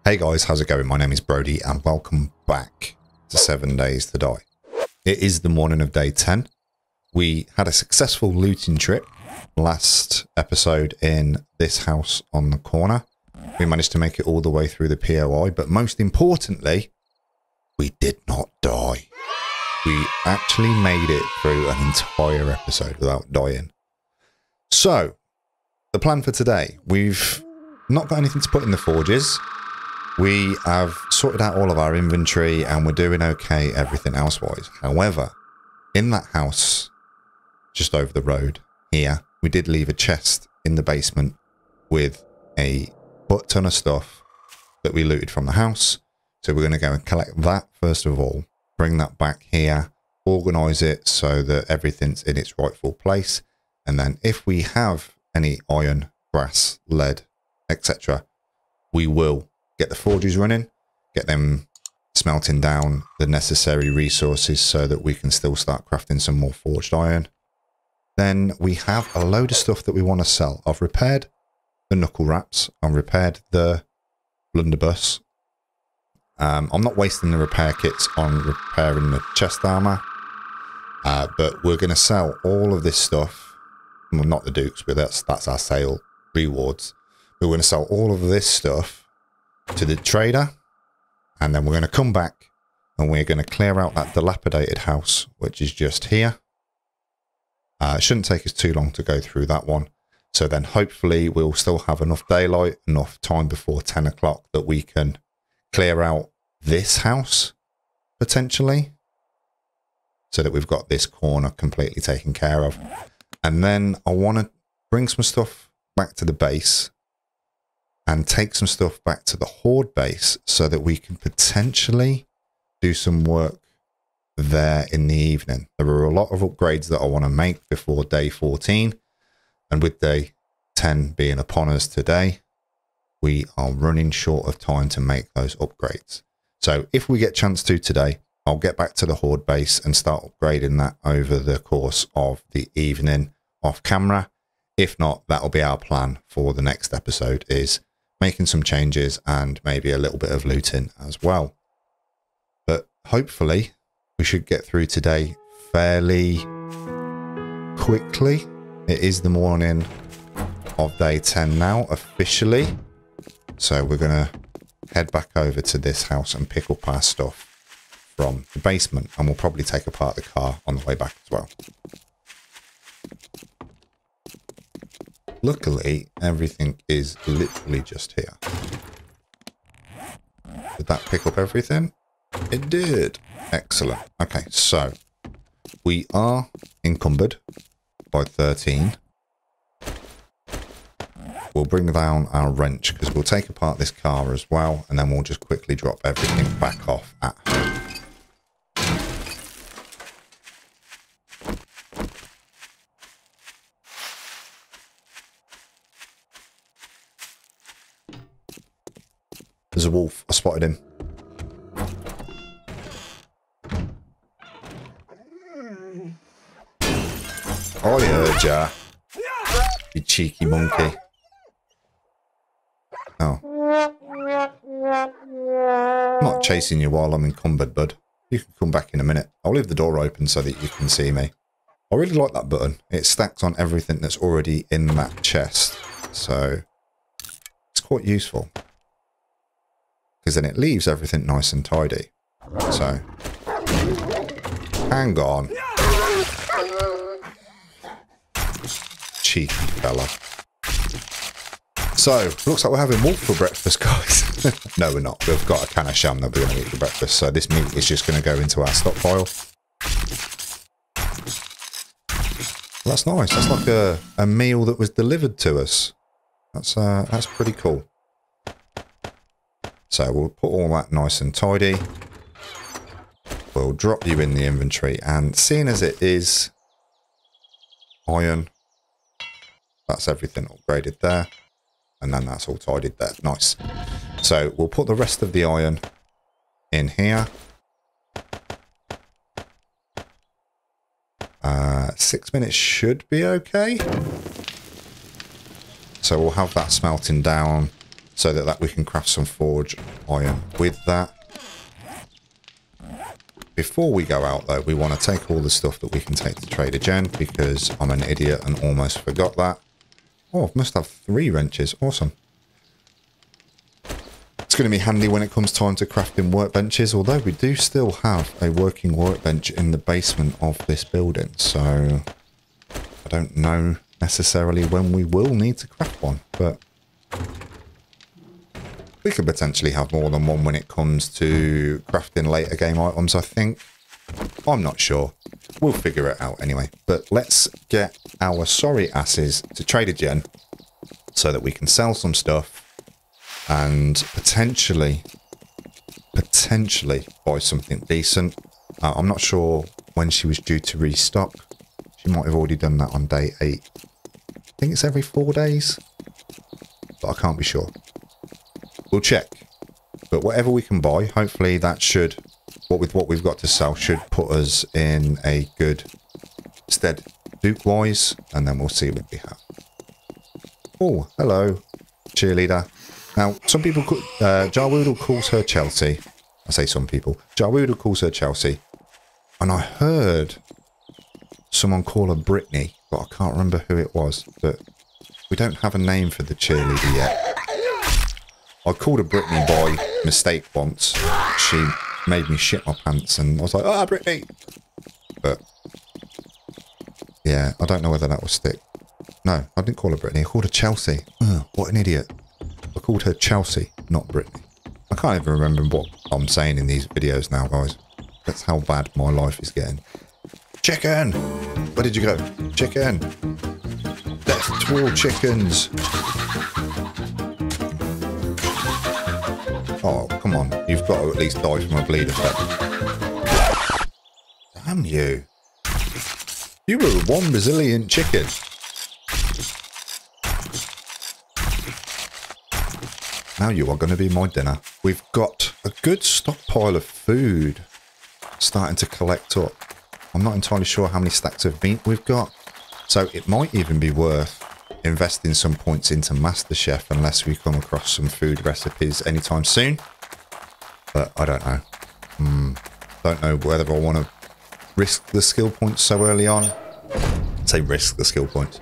Hey guys, how's it going? My name is Brodie and welcome back to 7 Days to Die. It is the morning of day 10. We had a successful looting trip last episode in this house on the corner. We managed to make it all the way through the POI, but most importantly, we did not die. We actually made it through an entire episode without dying. So, the plan for today, we've not got anything to put in the forges. We have sorted out all of our inventory and we're doing okay everything else-wise. However, in that house just over the road here, we did leave a chest in the basement with a butt ton of stuff that we looted from the house. So we're going to go and collect that first of all, bring that back here, organise it so that everything's in its rightful place. And then if we have any iron, brass, lead, etc., we will get the forges running, get them smelting down the necessary resources so that we can still start crafting some more forged iron. Then we have a load of stuff that we want to sell. I've repaired the knuckle wraps. I've repaired the blunderbuss. I'm not wasting the repair kits on repairing the chest armor, but we're going to sell all of this stuff. Well, not the dukes, but that's our sale rewards. We're going to sell all of this stuff to the trader, and then we're going to come back and we're going to clear out that dilapidated house, which is just here. It shouldn't take us too long to go through that one. So then hopefully we'll still have enough daylight, enough time before 10 o'clock that we can clear out this house, potentially, so that we've got this corner completely taken care of. And then I want to bring some stuff back to the base and take some stuff back to the horde base so that we can potentially do some work there in the evening. There are a lot of upgrades that I want to make before day 14. And with day 10 being upon us today, we are running short of time to make those upgrades. So if we get a chance to today, I'll get back to the horde base and start upgrading that over the course of the evening off camera. If not, that'll be our plan for the next episode, is making some changes and maybe a little bit of looting as well. But hopefully we should get through today fairly quickly. It is the morning of day 10 now, officially. So we're going to head back over to this house and pick up our stuff from the basement. And we'll probably take apart the car on the way back as well. Luckily, everything is literally just here. Did that pick up everything? It did. Excellent. Okay, so we are encumbered by 13. We'll bring down our wrench because we'll take apart this car as well, and then we'll just quickly drop everything back off at home. There's a wolf. I spotted him. I heard ya. You cheeky monkey. Oh. I'm not chasing you while I'm encumbered, bud. You can come back in a minute. I'll leave the door open so that you can see me. I really like that button. It stacks on everything that's already in that chest. So it's quite useful, because then it leaves everything nice and tidy. So, hang on. Cheeky fella. So, looks like we're having wolf for breakfast, guys. No, we're not. We've got a can of sham that we're going to eat for breakfast. So this meat is just going to go into our stockpile. Well, that's nice. That's like a meal that was delivered to us. That's pretty cool. So we'll put all that nice and tidy. We'll drop you in the inventory, and seeing as it is iron, that's everything upgraded there, and then that's all tidied there. Nice. So we'll put the rest of the iron in here. 6 minutes should be okay. So we'll have that smelting down so that we can craft some forged iron with that. Before we go out though, we want to take all the stuff that we can take to Trader Jen, because I'm an idiot and almost forgot that. Oh, I must have 3 wrenches. Awesome. It's going to be handy when it comes time to crafting workbenches, although we do still have a working workbench in the basement of this building, so I don't know necessarily when we will need to craft one, but we could potentially have more than one when it comes to crafting later game items, I think. I'm not sure. We'll figure it out anyway. But let's get our sorry asses to Trader Jen so that we can sell some stuff and potentially buy something decent. I'm not sure when she was due to restock. She might have already done that on day 8. I think it's every 4 days, but I can't be sure. We'll check. But whatever we can buy, hopefully that should, with what we've got to sell, should put us in a good stead Duke-wise, and then we'll see what we have. Oh, hello, cheerleader. Now, some people, Jarwoodle calls her Chelsea. I say some people. Jarwoodle calls her Chelsea. And I heard someone call her Brittany, but I can't remember who it was. But we don't have a name for the cheerleader yet. I called her Brittany by mistake once. She made me shit my pants and I was like, ah, Brittany! But, yeah, I don't know whether that will stick. No, I didn't call her Brittany. I called her Chelsea. Ugh, what an idiot. I called her Chelsea, not Brittany. I can't even remember what I'm saying in these videos now, guys. That's how bad my life is getting. Chicken! Where did you go? Chicken! Death to all chickens! Oh, come on. You've got to at least die from a bleed effect. Damn you. You were one resilient chicken. Now you are going to be my dinner. We've got a good stockpile of food starting to collect up. I'm not entirely sure how many stacks of meat we've got. So it might even be worth investing some points into MasterChef unless we come across some food recipes anytime soon. But I don't know. Don't know whether I want to risk the skill points so early on. Say risk the skill points.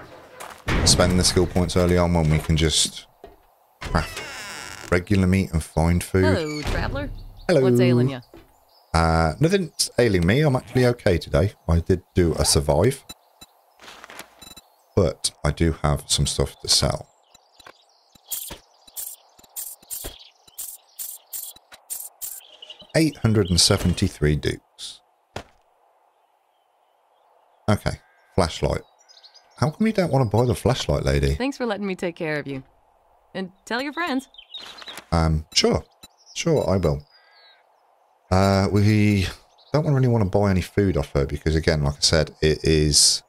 Spend the skill points early on when we can just craft regular meat and find food. Hello, traveller. Hello. What's ailing you? Nothing's ailing me. I'm actually okay today. I did do a survive. But I do have some stuff to sell. $873 dukes. Okay, flashlight. How come you don't want to buy the flashlight, lady? Thanks for letting me take care of you. And tell your friends. Sure. Sure, I will. We don't really want to buy any food off her because, again, like I said, it is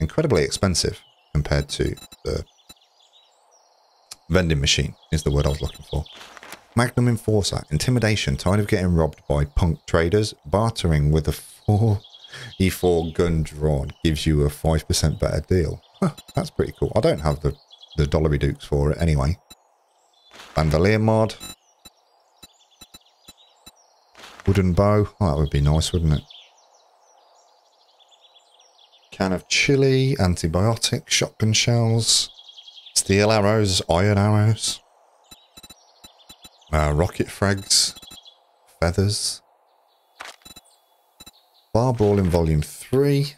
incredibly expensive compared to the vending machine is the word I was looking for. Magnum Enforcer. Intimidation. Tired of getting robbed by punk traders. Bartering with a 4E4 gun drawn gives you a 5% better deal. Huh, that's pretty cool. I don't have the dollary dukes for it anyway. Bandolier mod. Wooden bow. Oh, that would be nice, wouldn't it? Can of chili, antibiotic, shotgun shells, steel arrows, iron arrows, rocket frags, feathers, bar brawl in volume 3,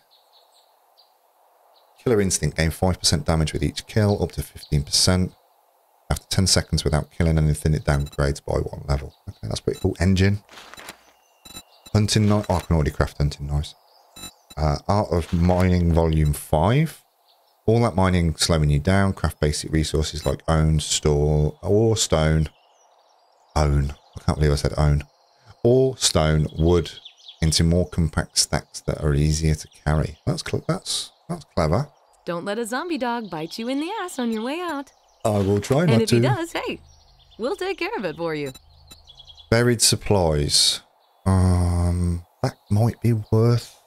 killer instinct, gain 5% damage with each kill, up to 15%. After 10 seconds without killing anything, it downgrades by 1 level. Okay, that's pretty cool. Engine. Hunting knife. Oh, I can already craft hunting knives. Art of Mining Volume 5. All that mining slowing you down. Craft basic resources like own, store, or stone. Own. I can't believe I said own. Or stone, wood into more compact stacks that are easier to carry. That's clever. Don't let a zombie dog bite you in the ass on your way out. I will try not to. And if he does, hey, we'll take care of it for you. Buried supplies. That might be worth...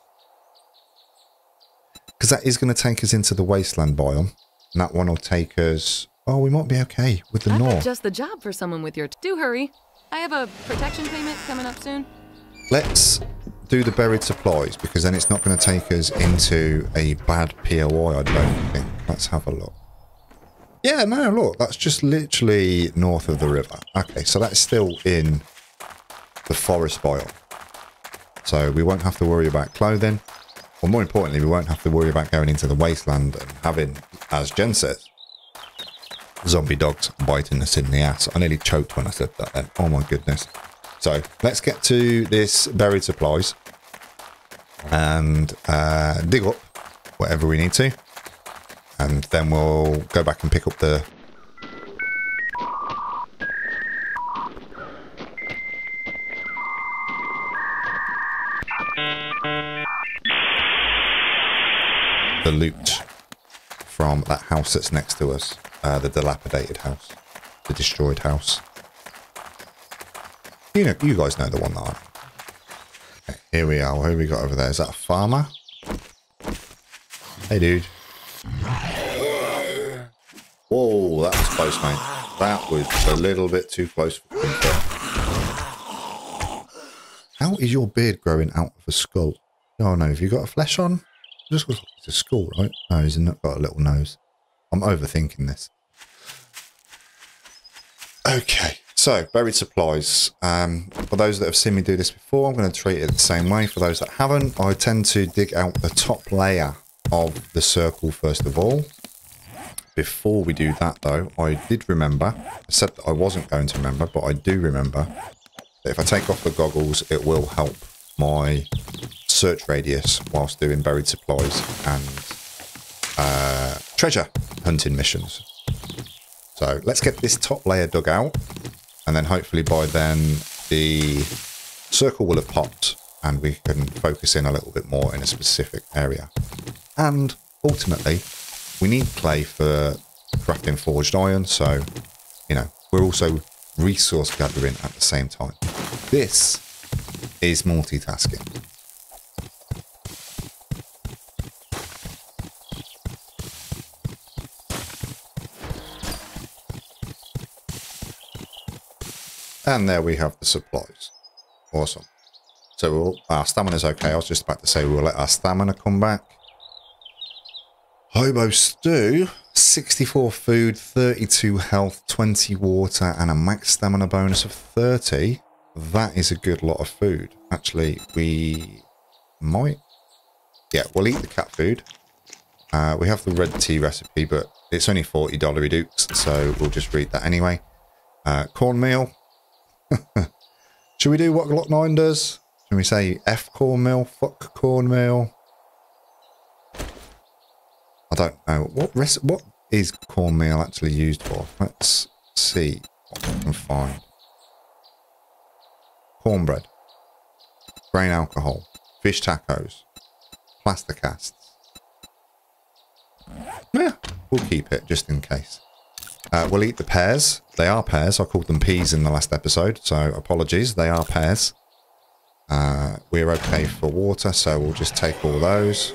Because that is going to take us into the wasteland biome. And that one will take us Oh, we might be okay with the north. Just the job for someone with your... Do hurry. I have a protection payment coming up soon. Let's do the buried supplies, because then it's not going to take us into a bad POI, I don't think. Let's have a look. Yeah, no, look, that's just literally north of the river. Okay, so that's still in the forest biome. So we won't have to worry about clothing. Or more importantly, we won't have to worry about going into the wasteland and having, as Jen says, zombie dogs biting us in the ass. I nearly choked when I said that then. Oh my goodness. So let's get to this buried supplies and dig up whatever we need to. And then we'll go back and pick up the loot from that house that's next to us. The dilapidated house. The destroyed house. You know, you guys know the one that I'm... Okay, here we are. Who have we got over there? Is that a farmer? Hey, dude. Whoa, that was close, mate. That was a little bit too close for comfort. How is your beard growing out of a skull? Oh, no. Have you got a flesh on? It just looks like it's a skull, right? No, he's not got a little nose. I'm overthinking this. Okay, so buried supplies. For those that have seen me do this before, I'm going to treat it the same way. For those that haven't, I tend to dig out the top layer of the circle first of all. Before we do that though, I did remember, I said that I wasn't going to remember, but I do remember that if I take off the goggles, it will help my search radius whilst doing buried supplies and treasure hunting missions. So let's get this top layer dug out, and then hopefully by then the circle will have popped and we can focus in a little bit more in a specific area. And ultimately, we need clay for crafting forged iron, so, you know, we're also resource gathering at the same time. This is multitasking. And there we have the supplies. Awesome. So our stamina's okay. I was just about to say we'll let our stamina come back. Hobo stew, 64 food, 32 health, 20 water, and a max stamina bonus of 30. That is a good lot of food. Actually, we might... Yeah, we'll eat the cat food. We have the red tea recipe, but it's only $40 dukes, so we'll just read that anyway. Cornmeal. Should we do what Glock 9 does? Can we say F cornmeal, fuck cornmeal? I don't know. What is cornmeal actually used for? Let's see what we can find. Cornbread. Grain alcohol. Fish tacos. Plaster casts. Yeah, we'll keep it just in case. We'll eat the pears. They are pears. I called them peas in the last episode, so apologies. They are pears. We're okay for water, so we'll just take all those.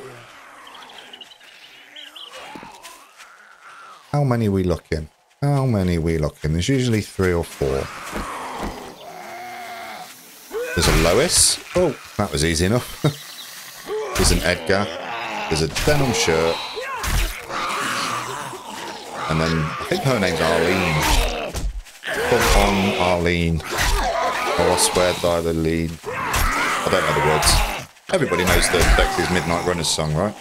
How many are we looking? How many are we looking? There's usually 3 or 4. There's a Lois. Oh, that was easy enough. There's an Edgar. There's a denim shirt. And then, I think her name's Arlene. Come on, Arlene. Oh, I swear by the lead. I don't know the words. Everybody knows the Dexys Midnight Runners song, right?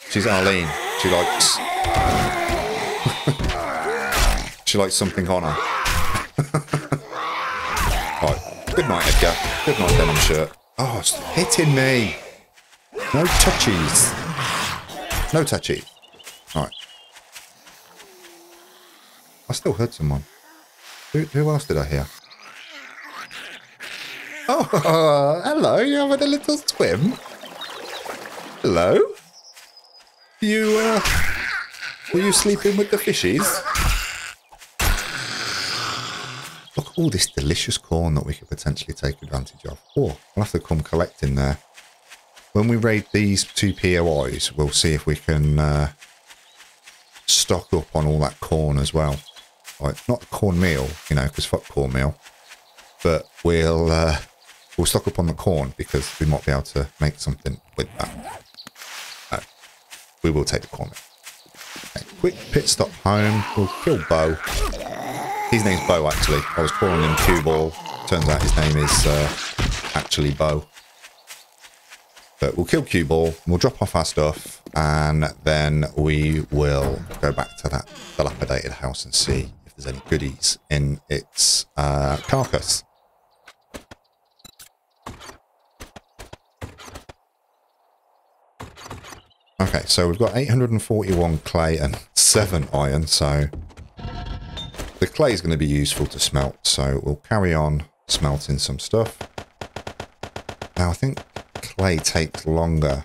She's Arlene. She likes... she likes something on her. Right. Good night, Edgar. Good night, denim shirt. Oh, it's hitting me. No touchies. No touchies. Alright. I still heard someone. Who else did I hear? Oh, hello. You having a little swim? Hello? You, were you sleeping with the fishies? Look at all this delicious corn that we could potentially take advantage of. Oh, we'll have to come collecting there. When we raid these 2 POIs, we'll see if we can... stock up on all that corn as well. Like, not cornmeal, you know, because fuck cornmeal. But we'll stock up on the corn because we might be able to make something with that. No, we will take the corn. Okay, quick pit stop home. We'll kill Bo. His name's Bo, actually. I was calling him Cue Ball. Turns out his name is actually Bo. But we'll kill Cue Ball. We'll drop off our stuff. And then we will go back to that dilapidated house and see if there's any goodies in its carcass. Okay, so we've got 841 clay and 7 iron, so the clay is going to be useful to smelt, so we'll carry on smelting some stuff. Now, I think clay takes longer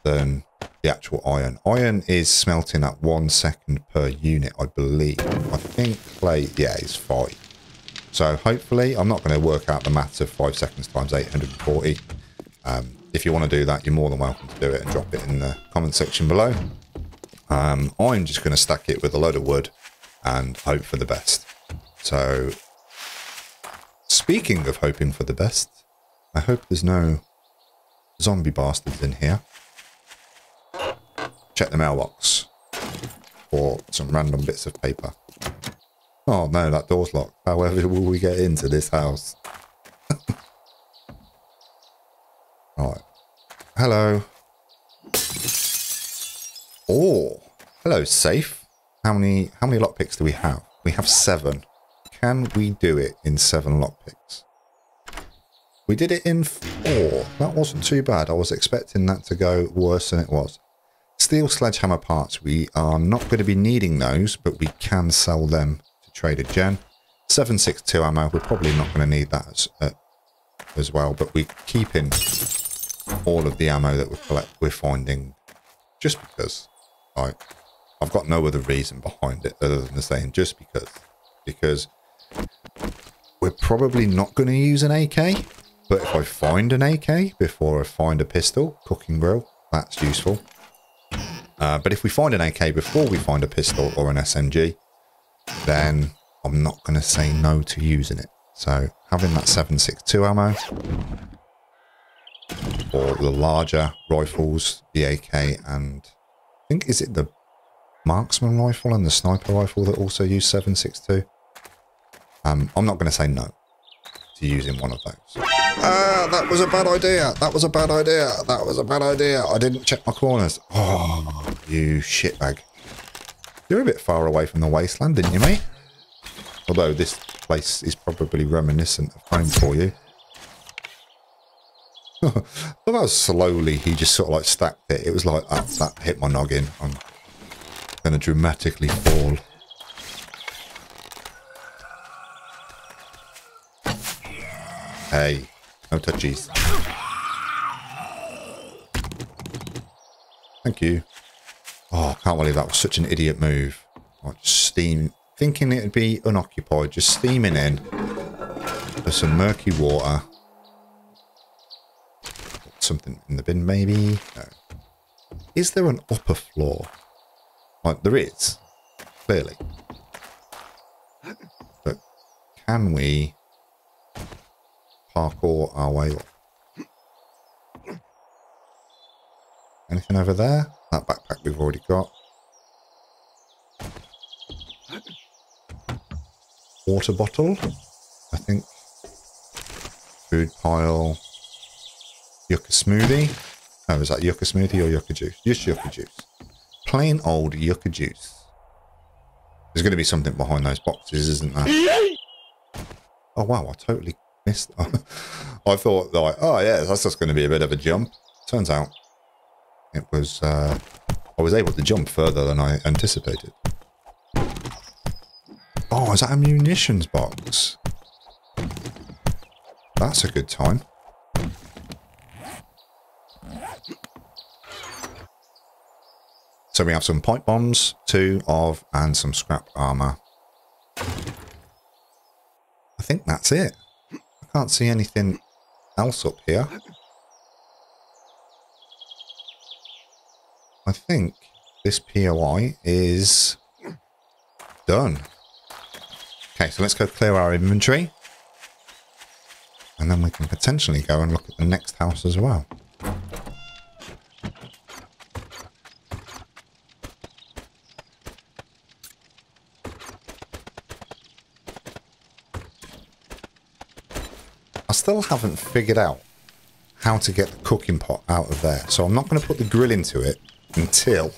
than the actual iron. Iron is smelting at 1 second per unit, I believe. I think clay, yeah, is 5. So hopefully, I'm not going to work out the maths of 5 seconds times 840. If you want to do that, you're more than welcome to do it and drop it in the comment section below. I'm just going to stack it with a load of wood and hope for the best. So, speaking of hoping for the best, I hope there's no zombie bastards in here. Check the mailbox for some random bits of paper. Oh no, that door's locked. However will we get into this house? Right. Hello. Oh, hello, safe. How many lockpicks do we have? We have 7. Can we do it in 7 lockpicks? We did it in 4. That wasn't too bad. I was expecting that to go worse than it was. Steel sledgehammer parts. We are not going to be needing those, but we can sell them to Trader Jen. 7.62 ammo. We're probably not going to need that as well, but we're keeping all of the ammo that we're finding just because. Like, I've got no other reason behind it other than saying just because we're probably not going to use an AK, but if I find an AK before I find a pistol, cooking grill, that's useful. But if we find an AK before we find a pistol or an SMG, then I'm not going to say no to using it. So having that 7.62 ammo for the larger rifles, the AK, and I think, is it the marksman rifle and the sniper rifle that also use 7.62? I'm not going to say no to using one of those. That was a bad idea. That was a bad idea. That was a bad idea. I didn't check my corners. Oh, you shitbag. You're a bit far away from the wasteland, didn't you, mate? Although this place is probably reminiscent of home for you. Look how slowly he just sort of like stacked it. It was like, oh, that hit my noggin. I'm going to dramatically fall. Hey, no touchies. Thank you. Oh, I can't believe that was such an idiot move. Like, steam, thinking it would be unoccupied, just steaming in for some murky water. Something in the bin, maybe? No. Is there an upper floor? Like, there is, clearly. But can we parkour our way up? Anything over there? That backpack we've already got. Water bottle, I think. Food pile. Yucca smoothie. Oh, is that yucca smoothie or yucca juice? Just yucca juice. Plain old yucca juice. There's going to be something behind those boxes, isn't there? Oh, wow, I totally missed. I thought, like, oh, yeah, that's just going to be a bit of a jump. Turns out it was, I was able to jump further than I anticipated. Oh, is that a munitions box? That's a good time. So we have some pipe bombs, 2 of, and some scrap armor. I think that's it. I can't see anything else up here. I think this POI is done. Okay, so let's go clear our inventory. And then we can potentially go and look at the next house as well. I still haven't figured out how to get the cooking pot out of there. So I'm not going to put the grill into it until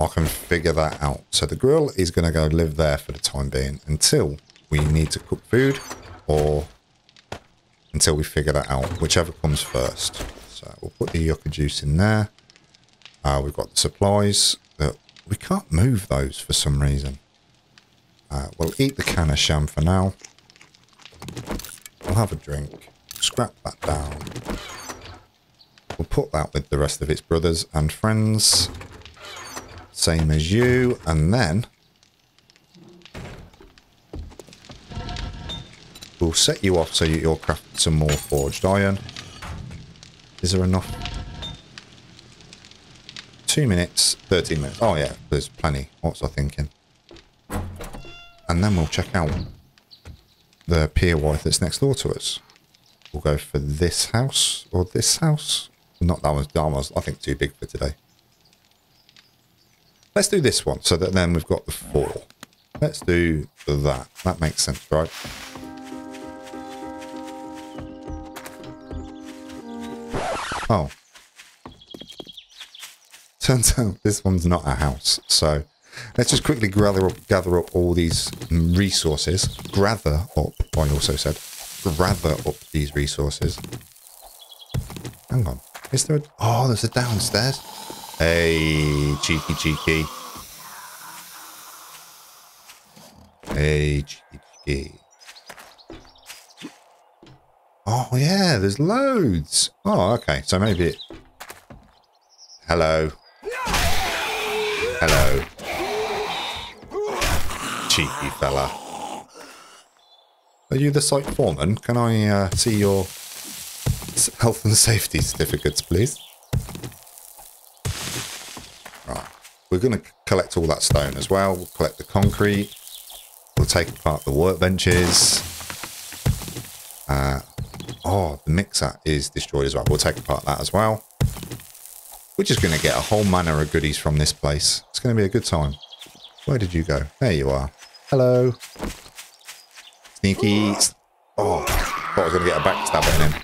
I can figure that out. So the grill is going to go live there for the time being until we need to cook food or until we figure that out, whichever comes first. So we'll put the yucca juice in there. We've got the supplies. We can't move those for some reason. We'll eat the can of sham for now. We'll have a drink. Scrap that down. We'll put that with the rest of its brothers and friends. Same as you. And then we'll set you off so you'll craft some more forged iron. Is there enough? 2 minutes, 13 minutes. Oh yeah, there's plenty. What was I thinking? And then we'll check out the POI that's next door to us. We'll go for this house or this house. Not that one's done. I think too big for today. Let's do this one so that then we've got the 4. Let's do that. That makes sense, right? Oh. Turns out this one's not a house. So let's just quickly gather up all these resources. Gather up, I also said. Gather up these resources. Hang on. Is there a... Oh, there's a downstairs. Hey, cheeky, cheeky. Hey, cheeky, cheeky. Oh, yeah, there's loads. Oh, okay. So maybe it... Hello. Hello. Cheeky fella. Are you the site foreman? Can I see your health and safety certificates, please? Right. We're going to collect all that stone as well. We'll collect the concrete. We'll take apart the workbenches. Oh, the mixer is destroyed as well. We'll take apart that as well. We're just going to get a whole manner of goodies from this place. It's going to be a good time. Where did you go? There you are. Hello. Sneaky. Oh, thought I was going to get a backstab on him.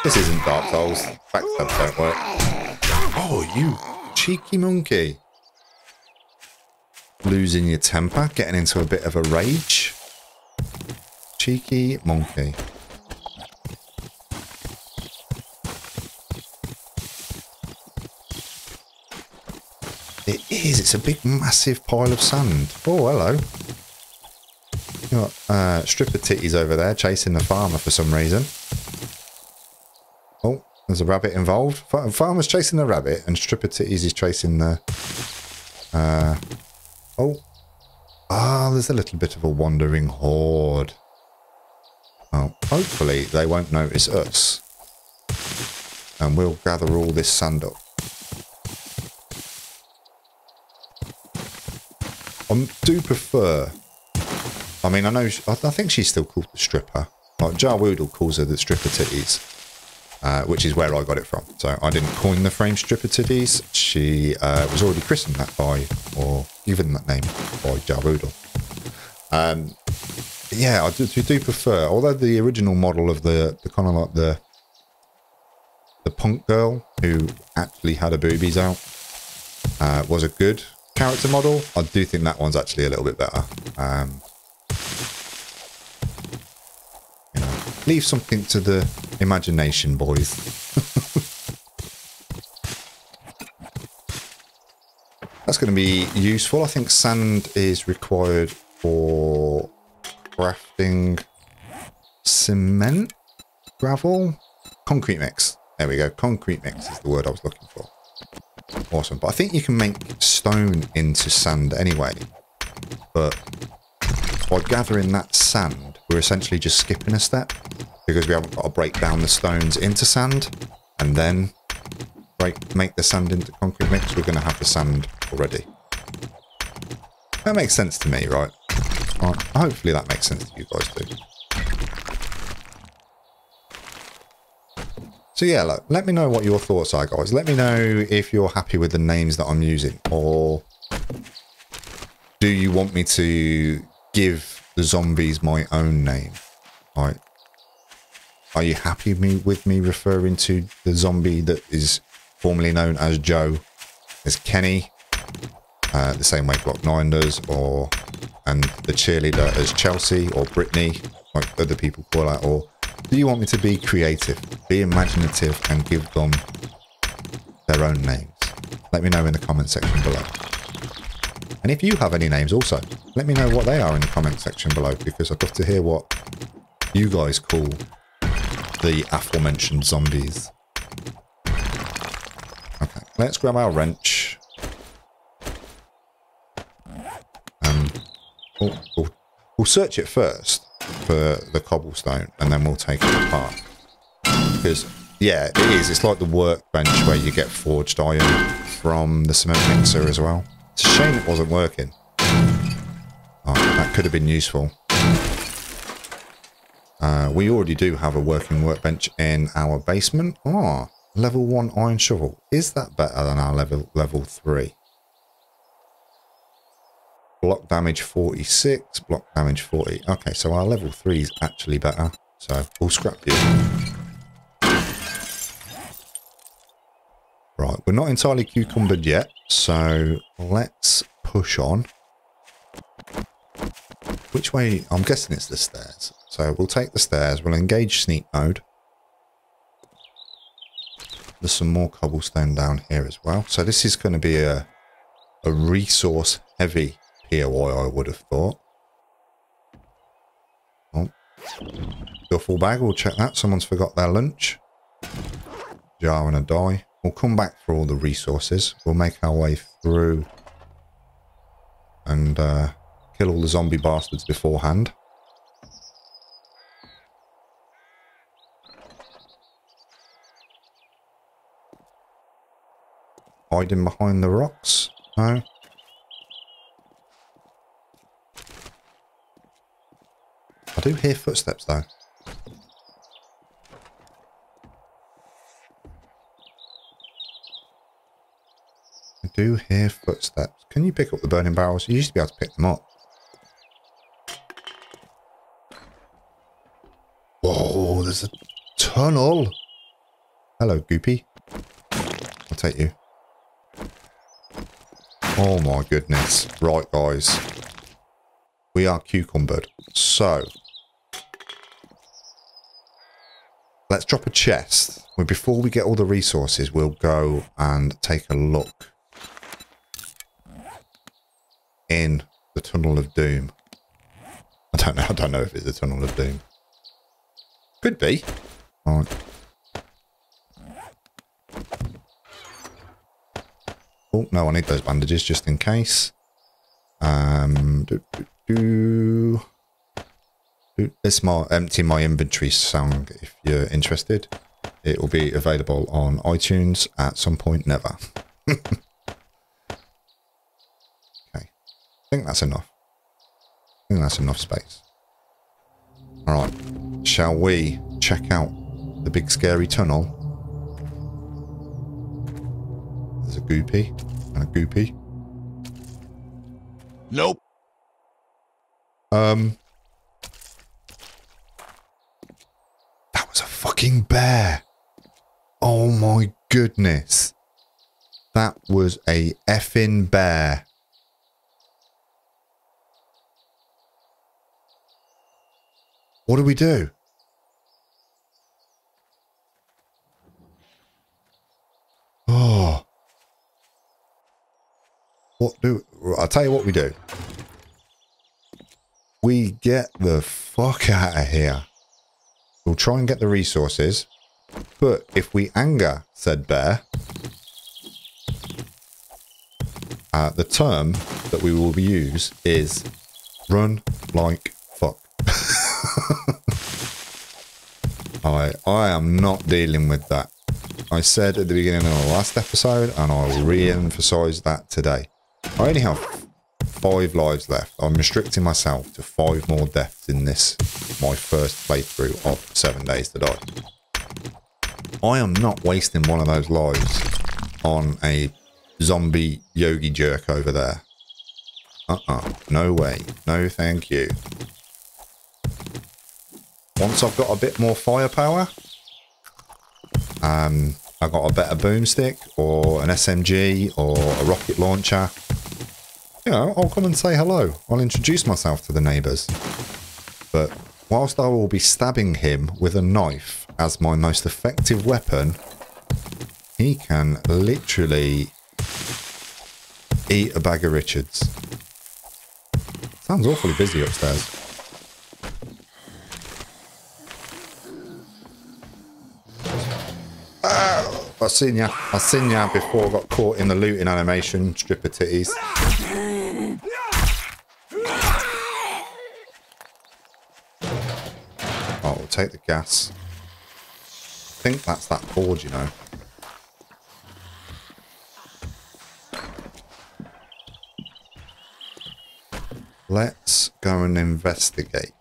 This isn't Dark Souls. Backstabs don't work. Oh, you cheeky monkey. Losing your temper. Getting into a bit of a rage. Cheeky monkey. It is. It's a big, massive pile of sand. Oh, hello. You got stripper titties over there chasing the farmer for some reason. Oh, there's a rabbit involved. Farmer's chasing the rabbit and stripper titties is chasing the... Oh. Ah, there's a little bit of a wandering horde. Oh, hopefully they won't notice us. And we'll gather all this sand up. I do prefer... I mean, I know... I think she's still called the stripper. Like, Jarwoodle calls her the stripper titties. Which is where I got it from. So I didn't coin the frame stripper titties. She was already christened that by... Or given that name by Jarwoodle. Yeah, I do prefer... Although the original model of the kind of like the punk girl who actually had her boobies out was a good character model, I do think that one's actually a little bit better. You know, leave something to the imagination, boys. That's going to be useful. I think sand is required for crafting cement, gravel, concrete mix. There we go. Concrete mix is the word I was looking for. Awesome. But I think you can make stone into sand anyway. But by gathering that sand, we're essentially just skipping a step because we haven't got to break down the stones into sand and then make the sand into concrete mix. We're going to have the sand already. That makes sense to me, right? Right. Hopefully that makes sense to you guys too. So yeah, look, let me know what your thoughts are, guys. Let me know if you're happy with the names that I'm using, or do you want me to give the zombies my own name? Right? Are you happy with me referring to the zombie that is formerly known as Joe as Kenny, the same way Block 9 does, and the cheerleader as Chelsea or Brittany, like other people call it, or do you want me to be creative, be imaginative, and give them their own names? Let me know in the comment section below. And if you have any names also, let me know what they are in the comment section below, because I'd love to hear what you guys call the aforementioned zombies. Okay, let's grab our wrench. We'll search it first for the cobblestone, and then we'll take it apart. Because, yeah, it is. It's like the workbench where you get forged iron from the cement mixer as well. It's a shame it wasn't working. Oh, that could have been useful. We already do have a working workbench in our basement. Oh, level 1 iron shovel. Is that better than our level 3? Block damage 46, block damage 40. Okay, so our level 3 is actually better. So we'll scrap you. Right, we're not entirely cucumbered yet, so let's push on. Which way? I'm guessing it's the stairs. So we'll take the stairs, we'll engage sneak mode. There's some more cobblestone down here as well. So this is going to be a resource heavy POI, I would have thought. Oh, duffel bag, we'll check that. Someone's forgot their lunch. Jar and a die. We'll come back for all the resources. We'll make our way through and kill all the zombie bastards beforehand. Hiding behind the rocks? No. I do hear footsteps though. I do hear footsteps. Can you pick up the burning barrels? You used to be able to pick them up. Whoa, there's a tunnel. Hello, Goopy. I'll take you. Oh my goodness. Right, guys. We are cucumbered. So, let's drop a chest. Well, before we get all the resources, we'll go and take a look in the Tunnel of Doom. I don't know if it's the Tunnel of Doom. Could be. All right. Oh, no, I need those bandages just in case. This might empty my inventory song if you're interested. It will be available on iTunes at some point, never. Okay. I think that's enough. I think that's enough space. Alright. Shall we check out the big scary tunnel? There's a goopy and a goopy. Nope. That was a fucking bear. Oh my goodness. That was a effing bear. What do we do? Oh. I'll tell you what we do. We get the fuck out of here. We'll try and get the resources. But if we anger said bear, the term that we will use is run like fuck. I am not dealing with that. I said at the beginning of the last episode, and I'll re-emphasise that today. I only have 5 lives left. I'm restricting myself to 5 more deaths in this, my first playthrough of 7 Days to Die. I am not wasting one of those lives on a zombie yogi jerk over there. No way. No thank you. Once I've got a bit more firepower, I've got a better boomstick or an SMG or a rocket launcher, you know, I'll come and say hello. I'll introduce myself to the neighbours. But whilst I will be stabbing him with a knife as my most effective weapon, he can literally eat a bag of Richards. Sounds awfully busy upstairs. I seen ya before I got caught in the looting animation, stripper titties. Oh, we'll take the gas. I think that's that board, you know. Let's go and investigate.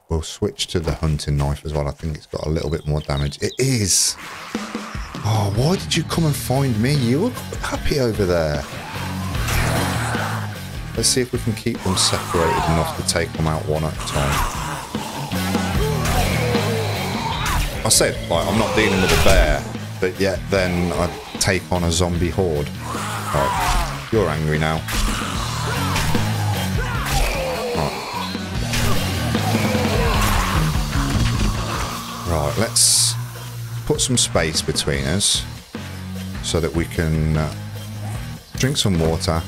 We'll switch to the hunting knife as well. I think it's got a little bit more damage. It is. Oh, why did you come and find me? You were happy over there. Let's see if we can keep them separated enough to take them out one at a time. I said, like, I'm not dealing with a bear, but yet then I take on a zombie horde. Right, you're angry now. Right, let's put some space between us so that we can drink some water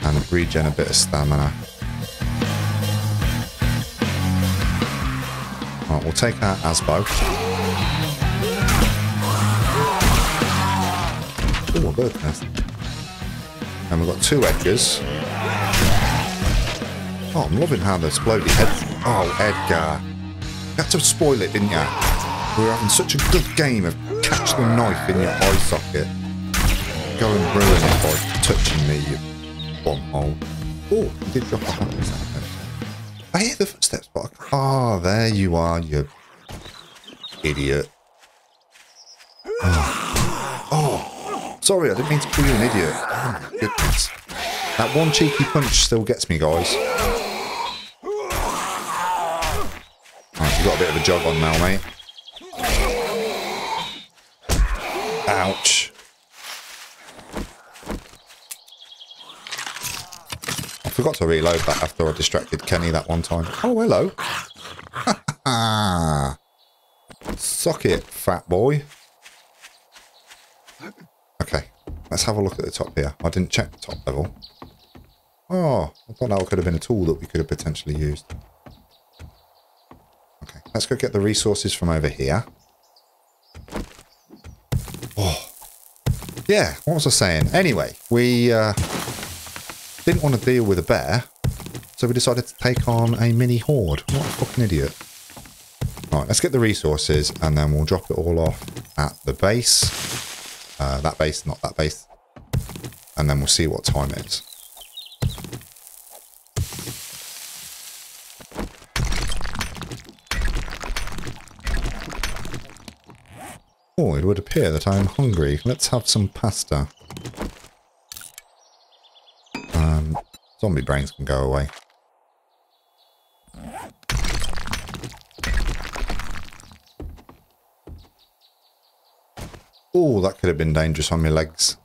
and regen a bit of stamina. Right, we'll take our Asbo. Oh, a bird's nest. And we've got 2 Edgars. Oh, I'm loving how the exploded heads. Oh, Edgar. You had to spoil it, didn't you? We were having such a good game of catch the knife in your eye socket. Go and ruin it by touching me, you bumhole. Oh, you did drop off. I hear the footsteps, but I can't. Oh, there you are, you idiot. Oh, sorry, I didn't mean to call you an idiot. Oh my goodness. That one cheeky punch still gets me, guys. Right, you've got a bit of a jog on now, mate. Ouch. I forgot to reload that after I distracted Kenny that one time. Oh, hello. Suck it, fat boy. Okay, let's have a look at the top here. I didn't check the top level. Oh, I thought that could have been a tool that we could have potentially used. Okay, let's go get the resources from over here. Oh, yeah, what was I saying? Anyway, we didn't want to deal with a bear, so we decided to take on a mini horde. What a fucking idiot. Right, let's get the resources and then we'll drop it all off at the base. That base, not that base. And then we'll see what time it is. Oh, it would appear that I am hungry. Let's have some pasta. Zombie brains can go away. Oh, that could have been dangerous on my legs.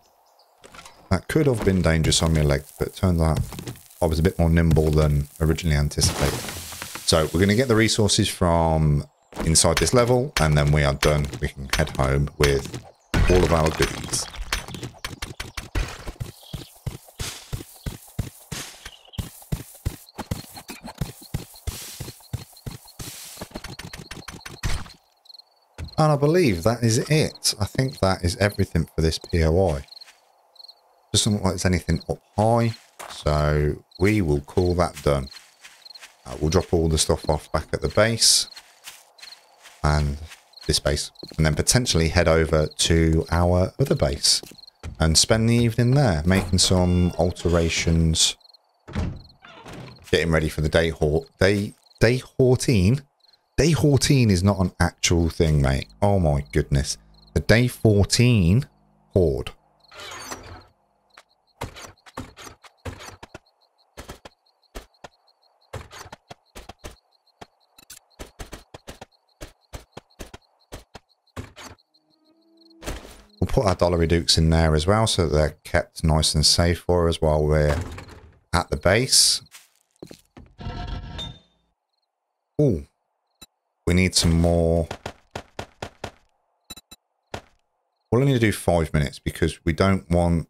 That could have been dangerous on my legs, but it turns out I was a bit more nimble than originally anticipated. So we're going to get the resources from inside this level, and then we are done. We can head home with all of our goodies. And I believe that is it. I think that is everything for this POI. Doesn't look like there's anything up high, so we will call that done. We'll drop all the stuff off back at the base and this base, and then potentially head over to our other base and spend the evening there making some alterations, getting ready for the day 14. Day 14 is not an actual thing, mate. Oh my goodness. The day 14 horde. We'll put our Dollary Dukes in there as well so that they're kept nice and safe for us while we're at the base. Oh, we need some more. We'll only do 5 minutes because we don't want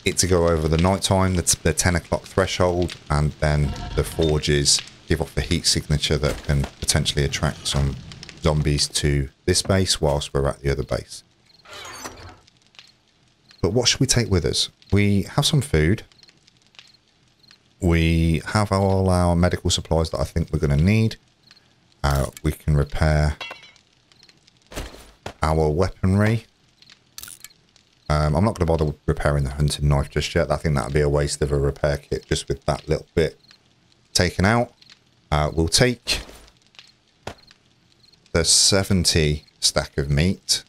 it to go over the night time. That's the 10 o'clock threshold, and then the forges give off a heat signature that can potentially attract some zombies to this base whilst we're at the other base. But what should we take with us? We have some food. We have all our medical supplies that I think we're going to need. We can repair our weaponry. I'm not going to bother repairing the hunting knife just yet. I think that would be a waste of a repair kit just with that little bit taken out. We'll take the 70 stack of meat.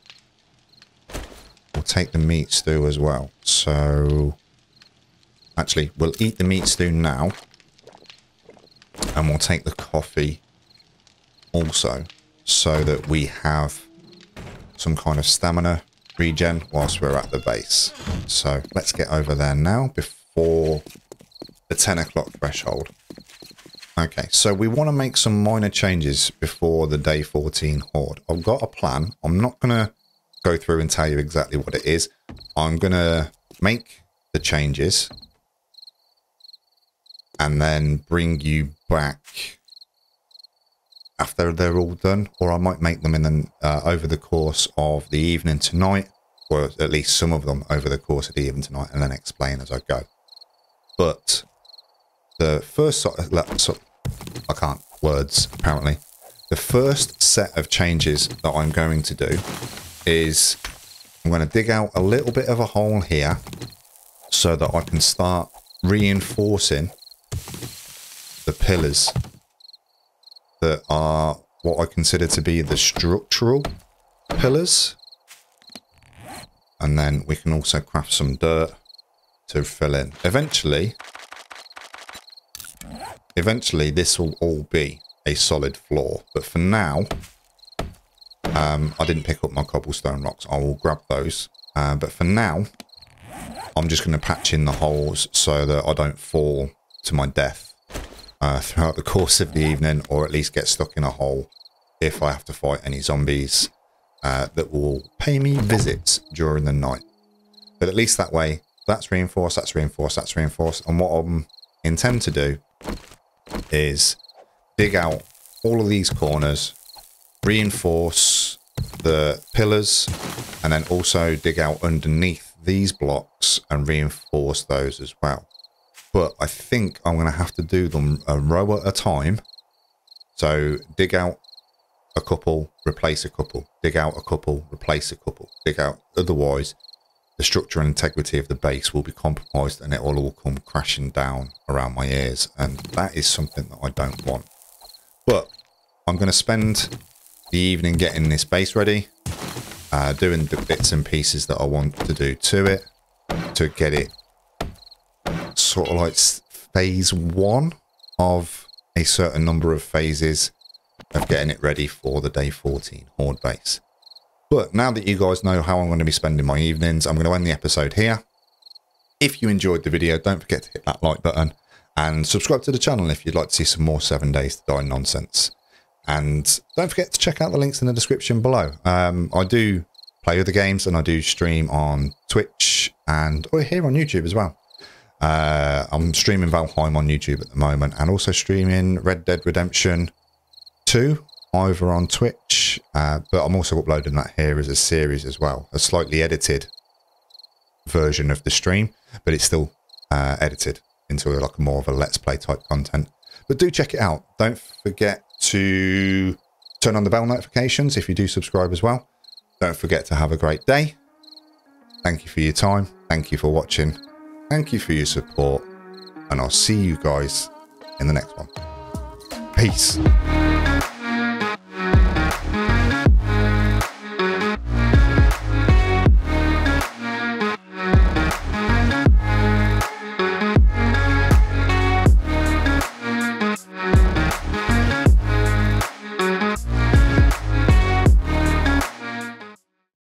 We'll take the meat stew as well. So actually, we'll eat the meat stew now, and we'll take the coffee also, so that we have some kind of stamina regen whilst we're at the base. So let's get over there now before the 10 o'clock threshold. Okay, so we want to make some minor changes before the day 14 horde. I've got a plan. I'm not going to go through and tell you exactly what it is. I'm going to make the changes and then bring you back after they're all done, or I might make them in the, over the course of the evening tonight, or at least some of them over the course of the evening tonight, and then explain as I go. But the first I can't words apparently. The first set of changes that I'm going to do is I'm going to dig out a little bit of a hole here so that I can start reinforcing the pillars that are what I consider to be the structural pillars. And then we can also craft some dirt to fill in. Eventually this will all be a solid floor. But for now, I didn't pick up my cobblestone rocks. I will grab those. But for now, I'm just going to patch in the holes so that I don't fall to my death throughout the course of the evening, or at least get stuck in a hole if I have to fight any zombies that will pay me visits during the night. But at least that way, that's reinforced, that's reinforced, that's reinforced. And what I intend to do is dig out all of these corners, reinforce the pillars, and then also dig out underneath these blocks and reinforce those as well. But I think I'm going to have to do them a row at a time. So dig out a couple, replace a couple, dig out a couple, replace a couple, dig out. Otherwise, the structure and integrity of the base will be compromised and it will all come crashing down around my ears. And that is something that I don't want. But I'm going to spend the evening getting this base ready, doing the bits and pieces that I want to do to it, to get it sort of like phase 1 of a certain number of phases of getting it ready for the day 14 horde base. But now that you guys know how I'm going to be spending my evenings, I'm going to end the episode here. If you enjoyed the video, don't forget to hit that like button and subscribe to the channel if you'd like to see some more 7 Days to Die nonsense. And don't forget to check out the links in the description below. I do play other games and I do stream on Twitch and here on YouTube as well. I'm streaming Valheim on YouTube at the moment, and also streaming Red Dead Redemption 2 over on Twitch, but I'm also uploading that here as a series as well, a slightly edited version of the stream, but it's still edited. into like more of a let's play type content. But do check it out. Don't forget to turn on the bell notifications if you do subscribe as well. Don't forget to have a great day. Thank you for your time. Thank you for watching. Thank you for your support. And I'll see you guys in the next one. Peace.